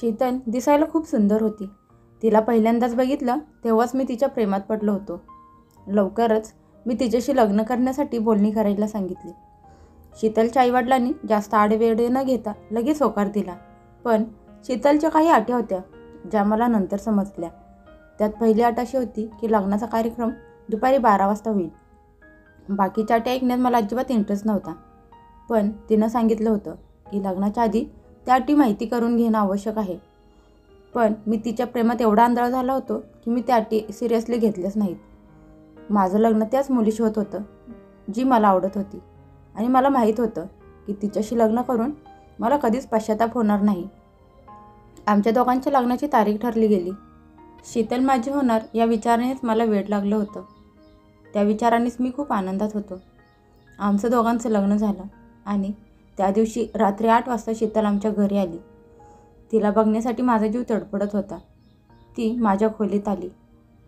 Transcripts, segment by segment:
शीतल दिसायला खूप सुंदर होती. तिला पहिल्यांदाच बघितलं तेव्हाच मी तिच्या प्रेमात पडलो होतो. लवकरच मी तिच्याशी लग्न करण्यासाठी बोलणी करायला सांगितली. शीतलच्या आईवडिलांनी जास्त आडेवेडे न घेता लगेच होकार दिला. पण शीतलच्या काही अटी होत्या ज्या मला नंतर समजल्या. त्यात पहिली अट अशी होती की लग्नाचा कार्यक्रम दुपारी 12 वाजता होईल. बाकीच्या अटी ऐकण्यात मला अजिबात इंटरेस्ट नव्हता. पण तिनं सांगितलं होतं की लग्नाच्या आधी त्या अटी माहिती करून घेणं आवश्यक आहे. पण मी तिच्या प्रेमात एवढा आंधळा झाला होतो की मी त्या अटी सिरियसली घेतल्याच नाहीत. माझं लग्न त्याच मुलीशी होत होतं जी मला आवडत होती आणि मला माहीत होतं की तिच्याशी लग्न करून मला कधीच पश्चाताप होणार नाही. आमच्या दोघांच्या लग्नाची तारीख ठरली गेली. शीतल माझी होणार या विचारानेच मला वेड लागलं होतं. त्या विचारानेच मी खूप आनंदात होतो. आमचं दोघांचं लग्न झालं आणि त्या दिवशी रात्री 8 वाजता शीतल आमच्या घरी आली. तिला बघण्यासाठी माझा जीव तडफडत होता. ती माझ्या खोलीत आली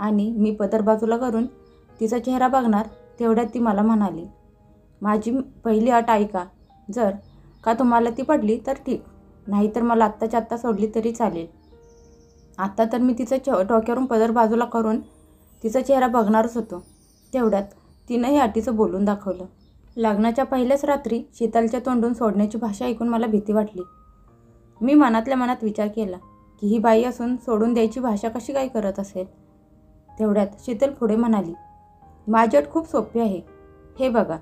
आणि मी पदर बाजूला करून तिचा चेहरा बघणार तेवढ्यात ती मला म्हणाली, माझी पहिली अट ऐका. जर का तुम्हाला ती पडली तर ठीक, नाहीतर मला आत्ताच्या आत्ता सोडली तरी चालेल. आत्ता तर मी तिचा डोक्यावरून पदर बाजूला करून तिचा चेहरा बघणारच होतो. तेवढ्यात तिनं अटीचं बोलून दाखवलं. लग्नाच्या पहिल्याच रात्री शीतलच्या तोंडून सोडण्याची भाषा ऐकून मला भीती वाटली. मी मनातल्या मनात विचार केला की ही बाई असून सोडून द्यायची भाषा कशी काय करत असेल. तेवढ्यात शीतल पुढे म्हणाली, माझी अट खूप सोपी आहे. हे बघा,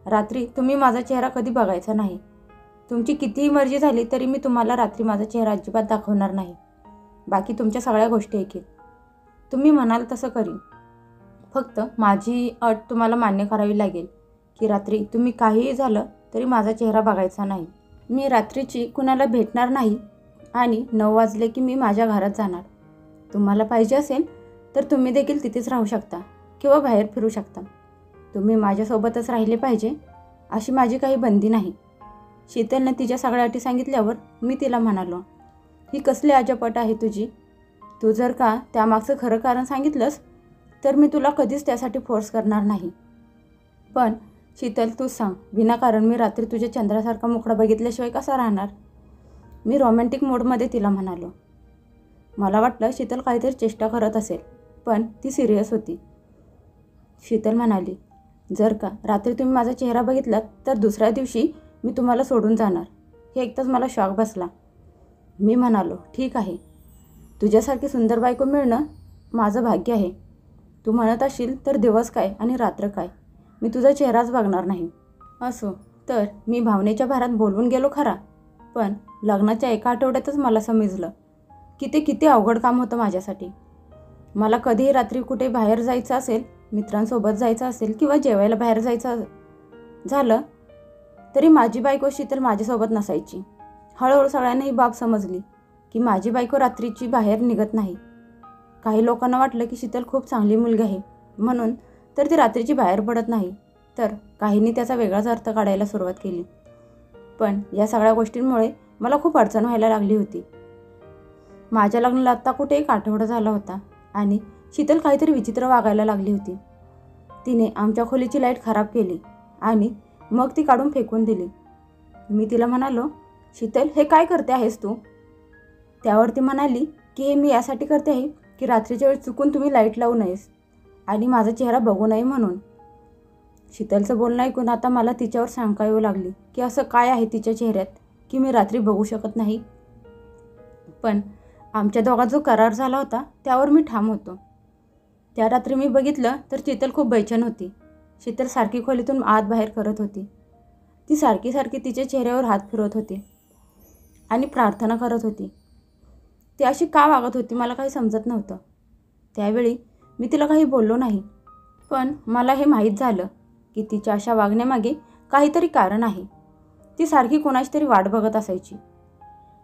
रात्री तुम्ही माझा चेहरा कधी बघायचा नाही. तुमची कितीही मर्जी झाली तरी मी तुम्हाला रात्री माझा चेहरा अजिबात दाखवणार नाही. बाकी तुमच्या सगळ्या गोष्टी ऐकेल. तुम्ही म्हणाल तसं करीन. फक्त माझी अट तुम्हाला मान्य करावी लागेल की रात्री तुम्ही काहीही झालं तरी माझा चेहरा बघायचा नाही. मी रात्रीची कुणाला भेटणार नाही आणि 9 वाजले की मी माझ्या घरात जाणार. तुम्हाला पाहिजे असेल तर तुम्ही देखील तिथेच राहू शकता किंवा बाहेर फिरू शकता. तुम्ही माझ्यासोबतच राहिले पाहिजे अशी माझी काही बंदी नाही. शीतलने तिच्या सगळ्या अटी सांगितल्यावर मी तिला म्हणालो, ही कसली अजब अट आहे तुझी. तू जर का त्यामागचं खरं कारण सांगितलंस तर मी तुला कधीच त्यासाठी फोर्स करणार नाही. पण शीतल तूच सांग, विनाकारण मी रात्री तुझ्या चंद्रासारखा मुखडा बघितल्याशिवाय कसा राहणार. मी रोमॅन्टिक मोडमध्ये तिला म्हणालो. मला वाटलं शीतल काहीतरी चेष्टा करत असेल, पण ती सिरियस होती. शीतल म्हणाली, जर का रात्री तुम्ही माझा चेहरा बघितलात तर दुसऱ्या दिवशी मी तुम्हाला सोडून जाणार. हे एकटाच मला शॉक बसला. मी म्हणालो, ठीक आहे, तुझ्यासारखी सुंदर बायको मिळणं माझं भाग्य आहे. तू म्हणत असशील तर दिवस काय आणि रात्र काय मी तुझा चेहराच बघणार नाही. असो, तर मी भावनेच्या भारात बोलवून गेलो खरा, पण लग्नाच्या एका आठवड्यातच मला समजलं की ते किती अवघड काम होतं माझ्यासाठी. मला कधीही रात्री कुठे बाहेर जायचं असेल, मित्रांसोबत जायचं असेल किंवा जेवायला बाहेर जायचं झालं तरी माझी बायको शीतल माझ्यासोबत नसायची. हळूहळू सगळ्यांना ही बाब समजली की माझी बायको रात्रीची बाहेर निघत नाही. काही लोकांना वाटलं की शीतल खूप चांगली मुलगी आहे म्हणून तर ती रात्रीची बाहेर पडत नाही, तर काहींनी त्याचा वेगळाच अर्थ काढायला सुरुवात केली. पण या सगळ्या गोष्टींमुळे मला खूप अडचण व्हायला लागली होती. माझ्या लग्नाला आत्ता कुठे 1 आठवडा झाला होता आणि शीतल काहीतरी विचित्र वागायला लागली होती. तिने आमच्या खोलीची लाईट खराब केली आणि मग ती काढून फेकून दिली. मी तिला म्हणालो, शीतल हे काय करते आहेस तू. त्यावर ती म्हणाली की हे मी यासाठी करते आहे की रात्रीच्या वेळी चुकून तुम्ही लाईट लावू नयेस आणि माझा चेहरा बघू नये म्हणून. शीतलचं बोलणं ऐकून आता मला तिच्यावर शंका येऊ लागली की असं काय आहे तिच्या चेहऱ्यात की मी रात्री बघू शकत नाही. पण आमच्या दोघांचा जो करार झाला होता त्यावर मी ठाम होतो. त्या रात्री मी बघितलं तर शीतल खूप बेचैन होती. शीतल सारखी खोलीतून आत बाहेर करत होती. ती सारखी तिच्या चेहऱ्यावर हात फिरवत होती आणि प्रार्थना करत होती. ती अशी का वागत होती मला काही समजत नव्हतं. त्यावेळी मी तिला काही बोललो नाही, पण मला हे माहीत झालं की तिच्या अशा वागण्यामागे काहीतरी कारण आहे. ती सारखी कोणाची तरी वाट बघत असायची.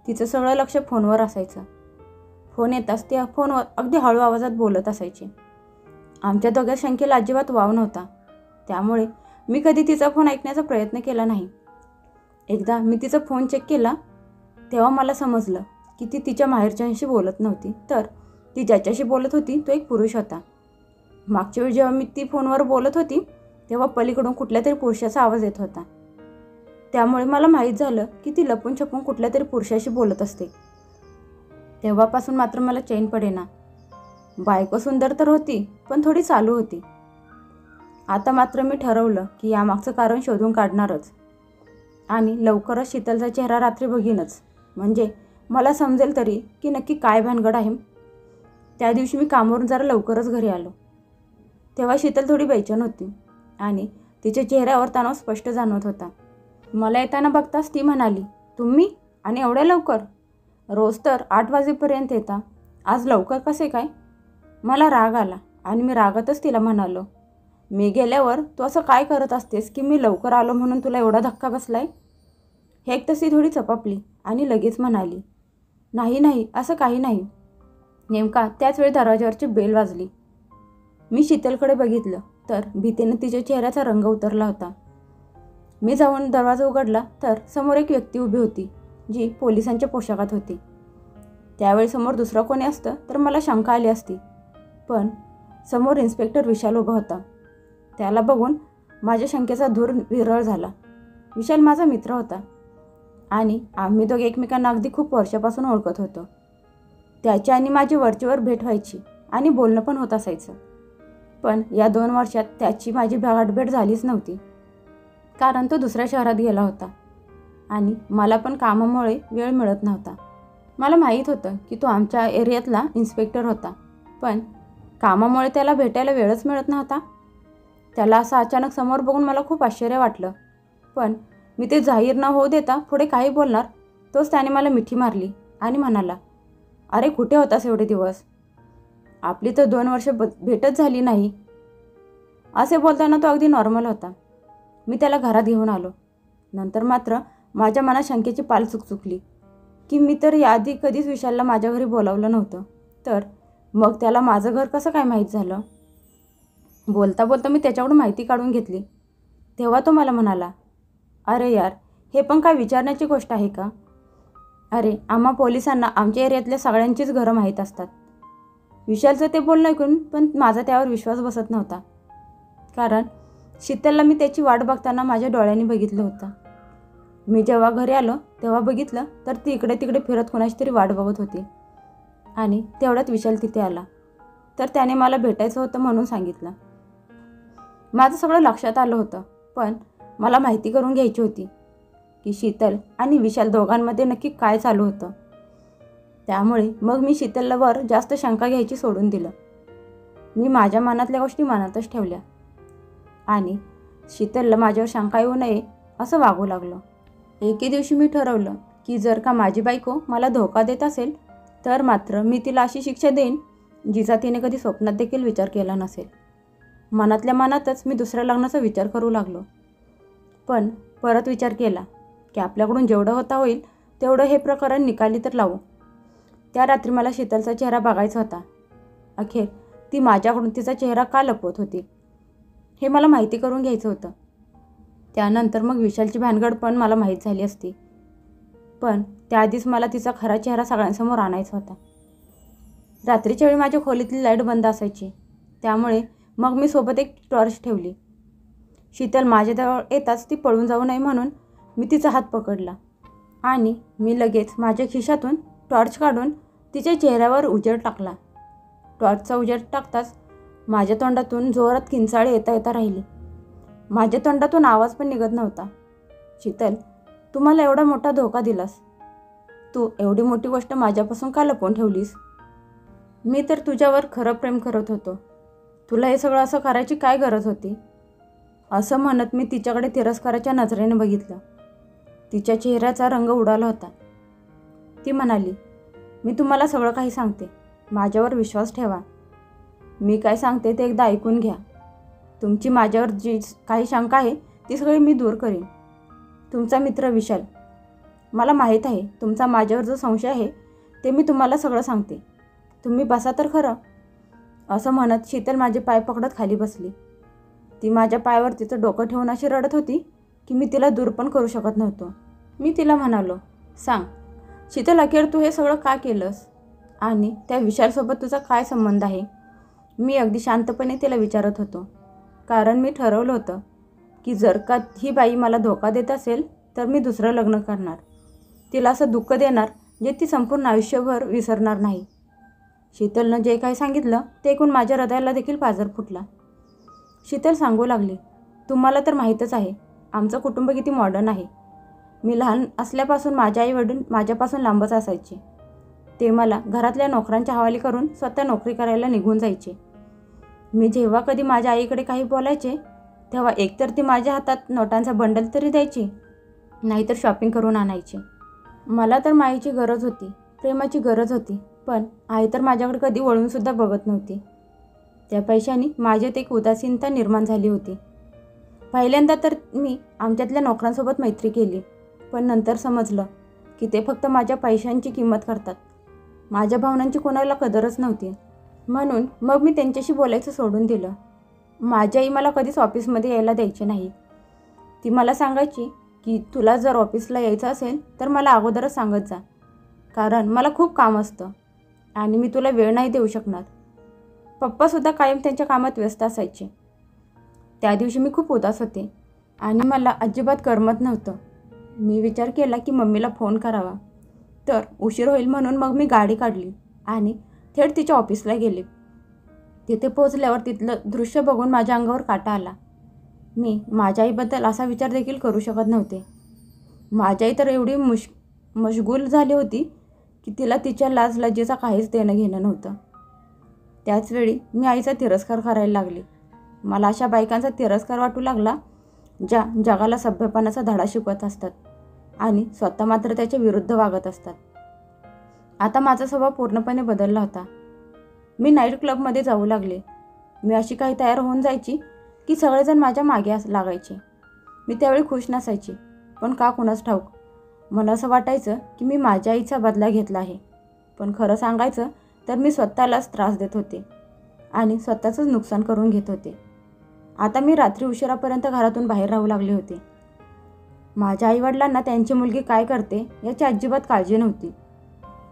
तिचं सगळं लक्ष फोनवर असायचं. फोन येताच ती फोनवर अगदी हळू आवाजात बोलत असायची. आमच्या दोघांच्या शंकेला अजिबात वाव नव्हता, त्यामुळे मी कधी तिचा फोन ऐकण्याचा प्रयत्न केला नाही. एकदा मी तिचा फोन चेक केला तेव्हा मला समजलं की ती तिच्या माहेरच्यांशी बोलत नव्हती, तर ती ज्याच्याशी बोलत होती तो एक पुरुष होता. मागच्या वेळी जेव्हा मी ती फोनवर बोलत होती तेव्हा पलीकडून कुठल्या तरी पुरुषाचा आवाज येत होता. त्यामुळे मला माहीत झालं की ती लपून छपून कुठल्या तरी पुरुषाशी बोलत असते. तेव्हापासून मात्र मला चैन पडेना. बायको सुंदर तर होती, पण थोडी चालू होती. आता मात्र मी ठरवलं की यामागचं कारण शोधून काढणारच आणि लवकरच शीतलचा चेहरा रात्री बघीनच, म्हणजे मला समजेल तरी की नक्की काय भानगड आहे. त्या दिवशी मी कामावरून जरा लवकरच घरी आलो. तेव्हा शीतल थोडी बेचैन होती आणि तिच्या चेहऱ्यावर तणाव स्पष्ट जाणवत होता. मला येताना बघताच ती म्हणाली, तुम्ही आणि एवढ्या लवकर? रोज तर 8 वाजेपर्यंत येता, आज लवकर कसे काय? मला राग आला आणि मी रागातच तिला म्हणालो, मी गेल्यावर तू असं काय करत असतेस की मी लवकर आलो म्हणून तुला एवढा धक्का बसलाय? हे तशी थोडी चपापली आणि लगेच म्हणाली, नाही नाही असं काही नाही. नेमका त्याच वेळी दरवाजावरची बेल वाजली. मी शीतलकडे बघितलं तर भीतीने तिच्या चेहऱ्याचा रंग उतरला होता. मी जाऊन दरवाजा उघडला तर समोर एक व्यक्ती उभी होती जी पोलिसांच्या पोशाखात होती. त्यावेळी समोर दुसरं कोणी असतं तर मला शंका आली असती, पण समोर इन्स्पेक्टर विशाल उभा होता. त्याला बघून माझ्या शंकेचा धूर विरळ झाला. विशाल माझा मित्र होता आणि आम्ही दोघे एकमेकांना अगदी खूप वर्षापासून ओळखत होतो. त्याची आणि माझी वरचेवर भेट व्हायची आणि बोलणं पण होत असायचं. पण या 2 वर्षात त्याची माझी गाठभेट झालीच नव्हती, कारण तो दुसऱ्या शहरात गेला होता आणि मला पण कामामुळे वेळ मिळत नव्हता. मला माहीत होतं की तो आमच्या एरियातला इन्स्पेक्टर होता, पण कामामुळे त्याला भेटायला वेळच मिळत नव्हता. त्याला असं अचानक समोर बघून मला खूप आश्चर्य वाटलं, पण मी ते जाहीर न होऊ देता पुढे काही बोलणार तोच त्याने मला मिठी मारली आणि म्हणाला, अरे कुठे होतास एवढे दिवस? आपली तर 2 वर्ष भेटच झाली नाही. असे बोलताना तो अगदी नॉर्मल होता. मी त्याला घरात घेऊन आलो. नंतर मात्र माझ्या मनात शंकेची पाल चुकचुकली की मी तर याआधी कधीच विशालला माझ्या घरी बोलावलं नव्हतं, तर मग त्याला माझं घर कसं काय माहीत झालं? बोलता बोलता मी त्याच्याकडून माहिती काढून घेतली. तेव्हा तो मला म्हणाला, अरे यार, हे पण काय विचारण्याची गोष्ट आहे का? अरे आम्हा पोलिसांना आमच्या एरियातल्या सगळ्यांचीच घरं माहीत असतात. विशालचं ते बोलणं ऐकून पण माझा त्यावर विश्वास बसत नव्हता, कारण शीतलला मी त्याची वाट बघताना माझ्या डोळ्यांनी बघितलं होतं. मी जेव्हा घरी आलो तेव्हा बघितलं तर ती इकडे तिकडे फिरत कोणाची तरी वाट बघत होती आणि तेवढ्यात विशाल तिथे आला. तर त्याने मला भेटायचं होतं म्हणून सांगितलं. माझं सगळं लक्षात आलं होतं, पण मला माहिती करून घ्यायची होती की शीतल आणि विशाल दोघांमध्ये नक्की काय चालू होतं. त्यामुळे मग मी शीतलवर जास्त शंका घ्यायची सोडून दिलं. मी माझ्या मनातल्या गोष्टी मनातच ठेवल्या आणि शीतलला माझ्यावर शंका येऊ नये असं वागू लागलो. एके दिवशी मी ठरवलं की जर का माझी बायको मला धोका देत असेल तर मात्र मी तिला अशी शिक्षा देईन जिचा तिने कधी स्वप्नात देखील विचार केला नसेल. मनातल्या मनातच मी दुसऱ्या लग्नाचा विचार करू लागलो, पण परत विचार केला की आपल्याकडून जेवढं होता होईल तेवढं हे प्रकरण निकाली तर लावू. त्या रात्री मला शीतलचा चेहरा बघायचा होता. अखेर ती माझ्याकडून तिचा चेहरा का लपवत होती हे मला माहिती करून घ्यायचं होतं. त्यानंतर मग विशालची भानगड पण मला माहीत झाली असती, पण त्याआधीच मला तिचा खरा चेहरा सगळ्यांसमोर आणायचा होता. रात्रीच्या वेळी माझ्या खोलीतली लाईट बंद असायची, त्यामुळे मग मी सोबत एक टॉर्च ठेवली. शीतल माझ्याजवळ येताच ती पळून जाऊ नये म्हणून मी तिचा हात पकडला आणि मी लगेच माझ्या खिशातून टॉर्च काढून तिच्या चेहऱ्यावर उजेड टाकला. टॉर्चचा उजेड टाकताच माझ्या तोंडातून जोरात किंचाळी येता येता राहिली. माझ्या तोंडातून आवाज पण निघत नव्हता. शीतल, तू मला एवढा मोठा धोका दिलास. तू एवढी मोठी गोष्ट माझ्यापासून का लपवून ठेवलीस? मी तर तुझ्यावर खरं प्रेम करत होतो. तुला हे सगळं असं करायची काय गरज होती? असं म्हणत मी तिच्याकडे तिरस्काराच्या नजरेने बघितलं. तिच्या चेहऱ्याचा रंग उडाला होता. ती म्हणाली, मी तुम्हाला सगळं काही सांगते, माझ्यावर विश्वास ठेवा. मी काय सांगते ते एकदा ऐकून घ्या. तुमची माझ्यावर जी काही शंका आहे ती सगळी मी दूर करीन. तुमचा मित्र विशाल, मला माहीत आहे तुमचा माझ्यावर जो संशय आहे ते मी तुम्हाला सगळं सांगते. तुम्ही बसा तर खरं. असं म्हणत शीतल माझे पाय पकडत खाली बसली. ती माझ्या पायावर तिचं डोकं ठेवून अशी रडत होती की मी तिला दूर पण करू शकत नव्हतो. मी तिला म्हणालो, सांग शीतल, अखेर तू हे सगळं का केलंस आणि त्या विशालसोबत तुझा काय संबंध आहे? मी अगदी शांतपणे तिला विचारत होतो, कारण मी ठरवलं होतं की जर का ही बाई मला धोका देत असेल तर मी दुसरं लग्न करणार. तिला असं दुःख देणार जे ती संपूर्ण आयुष्यभर विसरणार नाही. शीतलनं जे काही सांगितलं ते ऐकून माझ्या हृदयाला देखील पाझर फुटला. शीतल सांगू लागली, तुम्हाला तर माहीतच आहे आमचं कुटुंब किती मॉडर्न आहे. मी लहान असल्यापासून माझे आई वडील माझ्यापासून लांबच असायचे. ते मला घरातल्या नोकरांच्या हवाली करून स्वतः नोकरी करायला निघून जायचे. मी जेव्हा कधी माझ्या आईकडे काही बोलायचे तेव्हा एकतर ती माझ्या हातात नोटांचा बंडल तरी द्यायची, नाहीतर शॉपिंग करून आणायची. मला तर मायेची गरज होती, प्रेमाची गरज होती, पण आई तर माझ्याकडे कधी वळूनसुद्धा बघत नव्हती. त्या पैशाने माझ्यात एक उदासीनता निर्माण झाली होती. पहिल्यांदा तर मी आमच्यातल्या नोकरांसोबत मैत्री केली, पण नंतर समजलं की ते फक्त माझ्या पैशांची किंमत करतात. माझ्या भावनांची कोणाला कदरच नव्हती. म्हणून मग मी त्यांच्याशी बोलायचं सोडून दिलं. माझी आई मला कधीच ऑफिसमध्ये यायला द्यायची नाही. ती मला सांगायची की तुला जर ऑफिसला यायचं असेल तर मला अगोदरच सांगत जा, कारण मला खूप काम असतं आणि मी तुला वेळ नाही देऊ शकणार. पप्पासुद्धा कायम त्यांच्या कामात व्यस्त असायचे. त्या दिवशी मी खूप उदास होते आणि मला अजिबात करमत नव्हतं. मी विचार केला की मम्मीला फोन करावा, तर उशीर होईल म्हणून मग मी गाडी काढली आणि थेट तिच्या ऑफिसला गेले. तिथे पोहोचल्यावर तिथलं दृश्य बघून माझ्या अंगावर काटा आला. मी माझ्या आईबद्दल असा विचार देखील करू शकत नव्हते. माझी आई तर एवढी मशगूल झाली होती की तिला तिच्या लाजलज्जेचा काहीच देणं घेणं नव्हतं. त्याचवेळी मी आईचा तिरस्कार करायला लागले. मला अशा बायकांचा तिरस्कार वाटू लागला ज्या जगाला सभ्यपणाचा धडा शिकवत असतात आणि स्वतः मात्र त्याच्या विरुद्ध वागत असतात. आता माझा स्वभाव पूर्णपणे बदलला होता. मी नाईट क्लबमध्ये जाऊ लागले. मी अशी काही तयार होऊन जायची की सगळेजण माझ्या मागे लागायचे. मी त्यावेळी खुश नसायची, पण का कुणास ठाऊक मला असं वाटायचं की मी माझ्या आईचा बदला घेतला आहे. पण खरं सांगायचं तर मी स्वतःलाच त्रास देत होते आणि स्वतःचंच नुकसान करून घेत होते. आता मी रात्री उशिरापर्यंत घरातून बाहेर राहू लागले होते. माझ्या आईवडिलांना त्यांची मुलगी काय करते याची अजिबात काळजी नव्हती.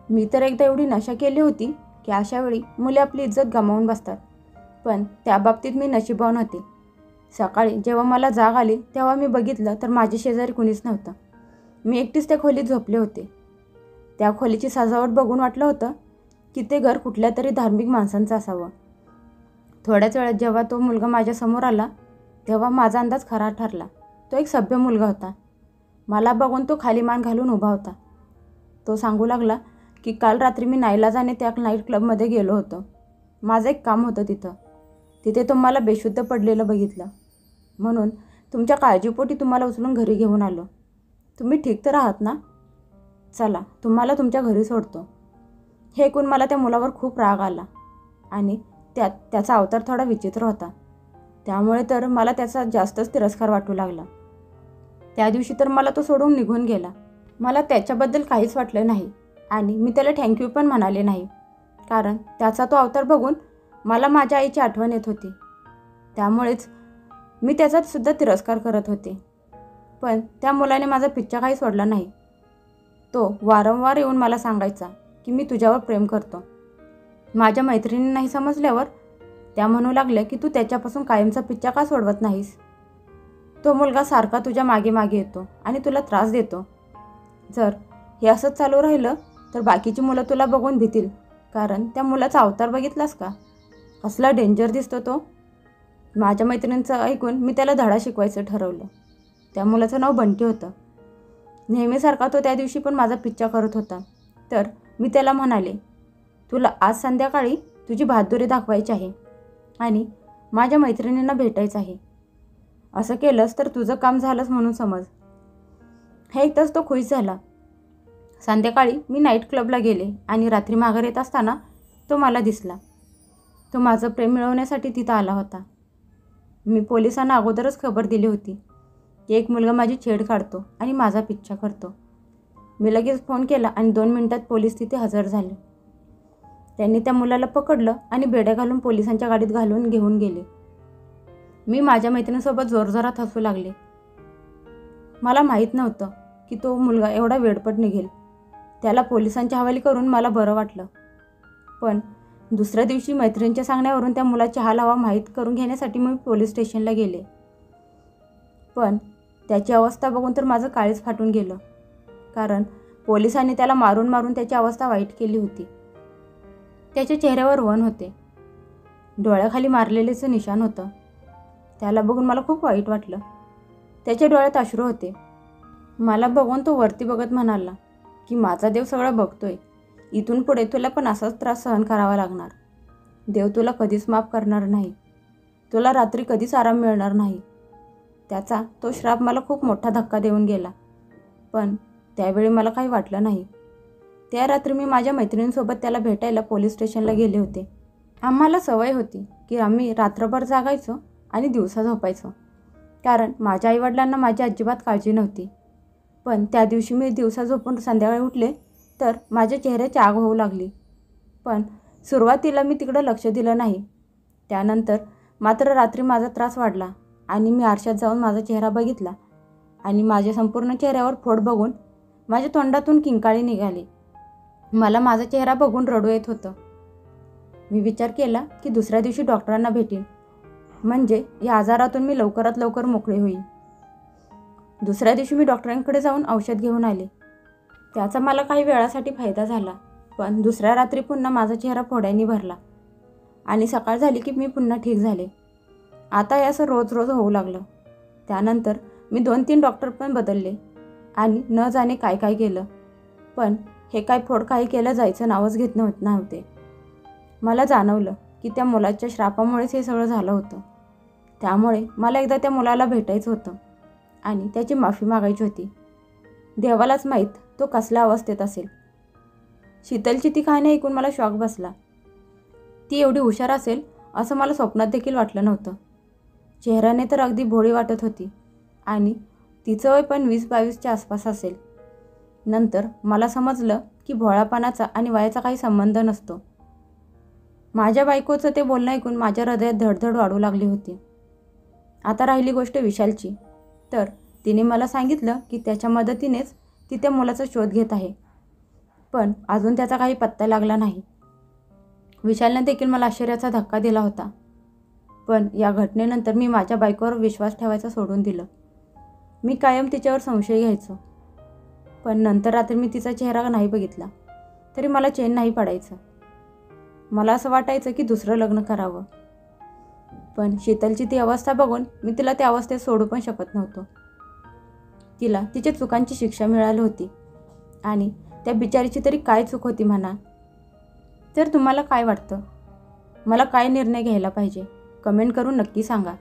मी तर एकदा एवढी नशा केली होती की अशावेळी मुले आपली इज्जत गमावून बसतात, पण त्या बाबतीत मी नशीबवान होते. सकाळी जेव्हा मला जाग आली तेव्हा मी बघितलं तर माझ्या शेजारी कुणीच नव्हतं. मी एकटीच त्या खोलीत झोपले होते. त्या खोलीची सजावट बघून वाटलं होतं की ते घर कुठल्या तरी धार्मिक माणसांचं असावं. थोड्याच वेळात जेव्हा तो मुलगा माझ्यासमोर आला तेव्हा माझा अंदाज खरा ठरला. तो एक सभ्य मुलगा होता. मला बघून तो खाली मान घालून उभा होता. तो सांगू लागला की काल रात्री मी नाईलाजाने त्या नाईट क्लबमध्ये गेलो होतो. माझं एक काम होतं तिथे तो मला बेशुद्ध पडलेलं बघितलं, म्हणून तुमच्या काळजीपोटी तुम्हाला उचलून घरी घेऊन आलो. तुम्ही ठीक तर आहात ना? चला तुम्हाला तुमच्या घरी सोडतो. हे ऐकून मला त्या मुलावर खूप राग आला आणि त्याचा अवतार थोडा विचित्र होता. त्यामुळे तर मला त्याचा जास्तच तिरस्कार वाटू लागला. त्या दिवशी तर मला तो सोडून निघून गेला. मला त्याच्याबद्दल काहीच वाटलं नाही आणि मी त्याला थँक्यू पण म्हणाले नाही, कारण त्याचा तो अवतार बघून मला माझ्या आईची आठवण येत होती. त्यामुळेच मी त्याचा सुद्धा तिरस्कार करत होते. पण त्या मुलाने माझा पिच्छा काही सोडला नाही. तो वारंवार येऊन मला सांगायचा की मी तुझ्यावर प्रेम करतो. माझ्या मैत्रिणींनाही समजल्यावर त्या म्हणू लागल्या की तू त्याच्यापासून कायमचा पिच्छा का सोडवत नाहीस? तो मुलगा सारखा तुझ्या मागे मागे येतो आणि तुला त्रास देतो. जर हे असंच चालू राहिलं तर बाकीची मुलं तुला बघून भीतील, कारण त्या मुलाचा अवतार बघितलास का? कसला डेंजर दिसतो तो. माझ्या मैत्रिणींचं ऐकून मी त्याला धडा शिकवायचं ठरवलं. त्या मुलाचं नाव बंटी होतं. नेहमीसारखा तो त्या दिवशी पण माझा पिच्छा करत होता. तर मी त्याला म्हणाले, तुला आज संध्याकाळी तुझी बहादुरी दाखवायची आहे आणि माझ्या मैत्रिणींना भेटायचं आहे. असं केलंस तर तुझं काम झालंच म्हणून समज. हे ऐकताच तो खुश झाला. संध्याकाळी मी नाईट क्लबला गेले आणि रात्री माघार येत असताना तो मला दिसला. तो माझं प्रेम मिळवण्यासाठी तिथं आला होता. मी पोलिसांना अगोदरच खबर दिली होती की एक मुलगा माझी छेड काढतो आणि माझा पिच्छा करतो. मी लगेच फोन केला आणि 2 मिनिटात पोलीस तिथे हजर झाले. त्यांनी त्या मुलाला पकडलं आणि बेड्या घालून पोलिसांच्या गाडीत घालून घेऊन गेले. मी माझ्या मैत्रिणीसोबत जोरजोरात हसू लागले. मला माहीत नव्हतं की तो मुलगा एवढा वेडपट निघेल. त्याला पोलिसांच्या हवाली करून मला बरं वाटलं. पण दुसऱ्या दिवशी मैत्रिणींच्या सांगण्यावरून त्या मुलाची हालहवा माहीत करून घेण्यासाठी मी पोलीस स्टेशनला गेले. पण त्याची अवस्था बघून तर माझं काळीच फाटून गेलं, कारण पोलिसांनी त्याला मारून मारून त्याची अवस्था वाईट केली होती. त्याच्या चेहऱ्यावर वण होते. डोळ्याखाली मारलेलेचं निशाण होतं. त्याला बघून मला खूप वाईट वाटलं. त्याच्या डोळ्यात अश्रू होते. मला बघून तो वरती बघत म्हणाला की माझा देव सगळं बघतोय. इथून पुढे तुला पण असाच त्रास सहन करावा लागणार. देव तुला कधीच माफ करणार नाही. तुला रात्री कधीच आराम मिळणार नाही. त्याचा तो श्राप मला खूप मोठा धक्का देऊन गेला. पण त्यावेळी मला काही वाटलं नाही. त्या रात्री मी माझ्या मैत्रिणींसोबत त्याला भेटायला पोलीस स्टेशनला गेले होते. आम्हाला सवय होती की आम्ही रात्रभर जागायचो आणि दिवसा झोपायचो, कारण माझ्या आईवडिलांना माझी अजिबात काळजी नव्हती. पण त्या दिवशी मी दिवसा झोपून संध्याकाळी उठले तर माझ्या चेहऱ्याची आग होऊ लागली. पण सुरुवातीला मी तिकडं लक्ष दिलं नाही. त्यानंतर मात्र रात्री माझा त्रास वाढला आणि मी आरशात जाऊन माझा चेहरा बघितला आणि माझ्या संपूर्ण चेहऱ्यावर फोड बघून माझ्या तोंडातून किंकाळी निघाली. मला माझा चेहरा बघून रडू येत होतं. मी विचार केला की दुसऱ्या दिवशी डॉक्टरांना भेटीन, म्हणजे या आजारातून मी लवकरात लवकर मोकळे होईल. दुसऱ्या दिवशी मी डॉक्टरांकडे जाऊन औषध घेऊन आले. त्याचा मला काही वेळासाठी फायदा झाला, पण दुसऱ्या रात्री पुन्हा माझा चेहरा फोड्यांनी भरला आणि सकाळ झाली की मी पुन्हा ठीक झाले. आता हे असं रोज रोज होऊ लागलं. त्यानंतर मी 2-3 डॉक्टर पण बदलले आणि न जाणे काय काय केलं, पण हे काय फोड काही केलं जायचं नावच घेत नव्हते. मला जाणवलं की त्या मुलाच्या श्रापामुळेच हे सगळं झालं होतं. त्यामुळे मला एकदा त्या मुलाला भेटायचं होतं आणि त्याची माफी मागायची होती. देवालाच माहीत तो कसल्या अवस्थेत असेल. शीतलची ती कहाणी ऐकून मला शॉक बसला. ती एवढी हुशार असेल असं मला स्वप्नात देखील वाटलं नव्हतं. चेहऱ्याने तर अगदी भोळी वाटत होती आणि तिचं वय पण 20-22च्या आसपास असेल. नंतर मला समजलं की भोळापणाचा आणि वयाचा काही संबंध नसतो. माझ्या बायकोचं ते बोलणं ऐकून माझ्या हृदयात धडधड वाढू लागली होती. आता राहिली गोष्ट विशालची, तर तिने मला सांगितलं की त्याच्या मदतीनेच ती त्या मुलाचा शोध घेत आहे, पण अजून त्याचा काही पत्ता लागला नाही. विशालने देखील मला आश्चर्याचा धक्का दिला होता. पण या घटनेनंतर मी माझ्या बायकोवर विश्वास ठेवायचा सोडून दिलं. मी कायम तिच्यावर संशय घ्यायचो, पण नंतर रात्री मी तिचा चेहरा नाही बघितला तरी मला चैन नाही पडायचं. मला असं वाटायचं की दुसरं लग्न करावं, पण शीतलची ती अवस्था बघून मी तिला त्या अवस्थेत सोडू पण शकत नव्हतो. तिला तिच्या चुकांची शिक्षा मिळाली होती आणि त्या बिचारीची तरी काय चूक होती म्हणा. तर तुम्हाला काय वाटतं? मला काय निर्णय घ्यायला पाहिजे? कमेंट करून नक्की सांगा.